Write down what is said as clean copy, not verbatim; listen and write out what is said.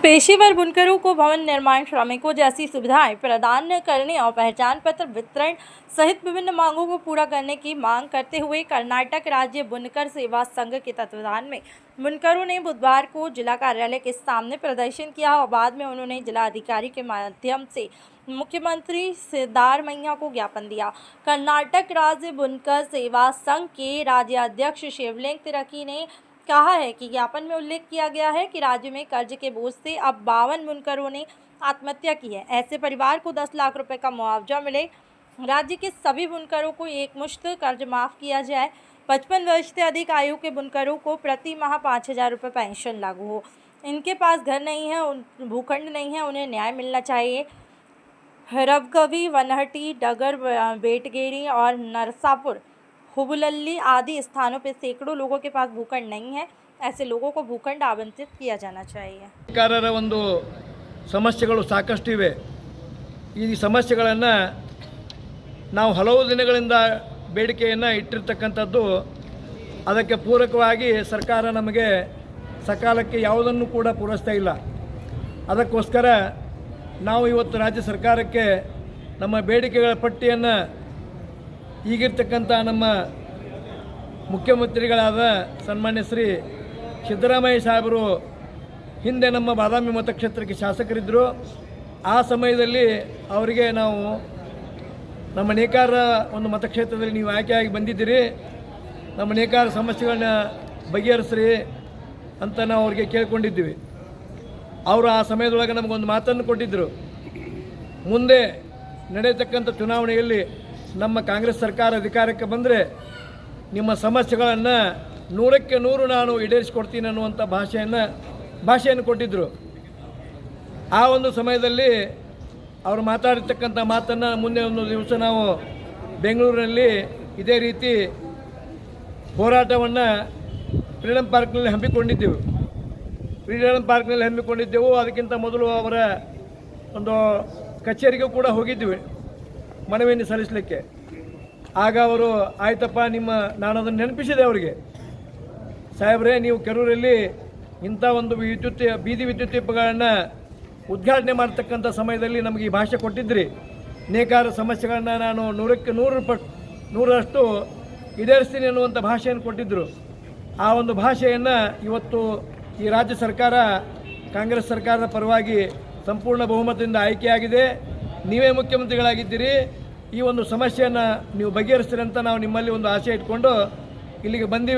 पेशेवर बुनकरों को भवन निर्माण श्रमिकों जैसी सुविधाएं प्रदान करने और पहचान पत्र वितरण सहित विभिन्न मांगों को पूरा करने की मांग करते हुए कर्नाटक राज्य बुनकर सेवा संघ के तत्वावधान में बुनकरों ने बुधवार को जिला कार्यालय के सामने प्रदर्शन किया और बाद में उन्होंने जिला अधिकारी के माध्यम से मुख्यमंत्री सिद्धारमैया को ज्ञापन दिया। कर्नाटक राज्य बुनकर सेवा संघ के राज्याध्यक्ष शिवलिंग तिरकी ने कहा है कि ज्ञापन में उल्लेख किया गया है कि राज्य में कर्ज के बोझ से अब 52 बुनकरों ने आत्महत्या की है। ऐसे परिवार को 10 लाख रुपए का मुआवजा मिले। राज्य के सभी बुनकरों को एकमुश्त कर्ज माफ़ किया जाए। 55 वर्ष से अधिक आयु के बुनकरों को प्रति माह 5,000 रुपये पेंशन लागू हो। इनके पास घर नहीं है, भूखंड नहीं है, उन्हें न्याय मिलना चाहिए। रवकवी, वनहटी, डगर, बेटगेरी और नरसापुर, हुबुलल्ली आदि स्थानों पर सैकड़ों लोगों के पास भूखंड नहीं है। ऐसे लोगों को भूखंड आवंटित किया जाना चाहिए। ಸರ್ಕಾರದ ಒಂದು ಸಮಸ್ಯೆಗಳು ಸಾಕಷ್ಟು ಇವೆ। ಈ ಸಮಸ್ಯೆಗಳನ್ನು ನಾವು ಹಲವು ದಿನಗಳಿಂದ ಬೇಡಿಕೆಯನ್ನು ಇಟ್ಟಿರ್ತಕ್ಕಂಥದ್ದು, ಅದಕ್ಕೆ ಪೂರಕವಾಗಿ ಸರ್ಕಾರ ನಮಗೆ ಸಕಾಲಕ್ಕೆ ಯಾವುದನ್ನು ಕೂಡ ಪೂರೈಸ್ತಾ ಇಲ್ಲ। ಅದಕ್ಕೋಸ್ಕರ ನಾವು ಇವತ್ತು ರಾಜ್ಯ ಸರ್ಕಾರಕ್ಕೆ ನಮ್ಮ ಬೇಡಿಕೆಗಳ ಪಟ್ಟಿಯನ್ನು ಈಗಿರ್ತಕ್ಕಂಥ ನಮ್ಮ ಮುಖ್ಯಮಂತ್ರಿಗಳಾದ ಸನ್ಮಾನ್ಯ ಶ್ರೀ ಸಿದ್ದರಾಮಯ್ಯ ಸಾಹೇಬರು ಹಿಂದೆ ನಮ್ಮ ಬಾದಾಮಿ ಮತಕ್ಷೇತ್ರಕ್ಕೆ ಶಾಸಕರಿದ್ದರು। ಆ ಸಮಯದಲ್ಲಿ ಅವರಿಗೆ ನಾವು ನಮ್ಮ ನೇಕಾರ ಒಂದು ಮತಕ್ಷೇತ್ರದಲ್ಲಿ ನೀವು ಆಯ್ಕೆಯಾಗಿ ಬಂದಿದ್ದೀರಿ, ನಮ್ಮ ನೇಕಾರ ಸಮಸ್ಯೆಗಳನ್ನ ಬಗೆಹರಿಸ್ರಿ ಅಂತ ನಾವು ಅವ್ರಿಗೆ ಕೇಳ್ಕೊಂಡಿದ್ದೀವಿ। ಅವರು ಆ ಸಮಯದೊಳಗೆ ನಮಗೊಂದು ಮಾತನ್ನು ಕೊಟ್ಟಿದ್ದರು, ಮುಂದೆ ನಡೆಯತಕ್ಕಂಥ ಚುನಾವಣೆಯಲ್ಲಿ ನಮ್ಮ ಕಾಂಗ್ರೆಸ್ ಸರ್ಕಾರ ಅಧಿಕಾರಕ್ಕೆ ಬಂದರೆ ನಿಮ್ಮ ಸಮಸ್ಯೆಗಳನ್ನು 100ಕ್ಕೆ 100 ನಾನು ಈಡೇರಿಸಿಕೊಡ್ತೀನಿ ಅನ್ನುವಂಥ ಭಾಷೆಯನ್ನು ಕೊಟ್ಟಿದ್ದರು। ಆ ಒಂದು ಸಮಯದಲ್ಲಿ ಅವರು ಮಾತಾಡಿರ್ತಕ್ಕಂಥ ಮಾತನ್ನು ಮುಂದೆ ಒಂದು ದಿವಸ ನಾವು ಬೆಂಗಳೂರಿನಲ್ಲಿ ಇದೇ ರೀತಿ ಹೋರಾಟವನ್ನು ಫ್ರೀಡಮ್ ಪಾರ್ಕ್ನಲ್ಲಿ ಹಮ್ಮಿಕೊಂಡಿದ್ದೆವು। ಅದಕ್ಕಿಂತ ಮೊದಲು ಅವರ ಒಂದು ಕಚೇರಿಗೂ ಕೂಡ ಹೋಗಿದ್ವಿ ಮನವಿಯನ್ನು ಸಲ್ಲಿಸಲಿಕ್ಕೆ। ಆಗ ಅವರು ಆಯ್ತಪ್ಪ ನಾನು ಅದನ್ನು ನೆನಪಿಸಿದೆ ಅವರಿಗೆ, ಸಾಹೇಬ್ರೆ ನೀವು ಕೆರೂರಲ್ಲಿ ಇಂಥ ಒಂದು ಬೀದಿ ವಿದ್ಯುತ್ ದೀಪಗಳನ್ನು ಉದ್ಘಾಟನೆ ಮಾಡ್ತಕ್ಕಂಥ ಸಮಯದಲ್ಲಿ ನಮಗೆ ಈ ಭಾಷೆ ಕೊಟ್ಟಿದ್ರಿ, ನೇಕಾರ ಸಮಸ್ಯೆಗಳನ್ನು ನಾನು 100ಕ್ಕೆ 100% ಈಡೇರಿಸ್ತೀನಿ ಅನ್ನುವಂಥ ಭಾಷೆಯನ್ನು ಕೊಟ್ಟಿದ್ದರು। ಆ ಒಂದು ಭಾಷೆಯನ್ನು ಇವತ್ತು ಈ ರಾಜ್ಯ ಸರ್ಕಾರ ಕಾಂಗ್ರೆಸ್ ಸರ್ಕಾರದ ಪರವಾಗಿ ಸಂಪೂರ್ಣ ಬಹುಮತದಿಂದ ಆಯ್ಕೆಯಾಗಿದೆ, ನೀವೇ ಮುಖ್ಯಮಂತ್ರಿಗಳಾಗಿದ್ದೀರಿ, ಈ ಒಂದು ಸಮಸ್ಯೆಯನ್ನು ನೀವು ಬಗೆಹರಿಸ್ತೀರಿ ಅಂತ ನಾವು ನಿಮ್ಮಲ್ಲಿ ಒಂದು ಆಸೆ ಇಟ್ಕೊಂಡು ಇಲ್ಲಿಗೆ ಬಂದೀವಿ।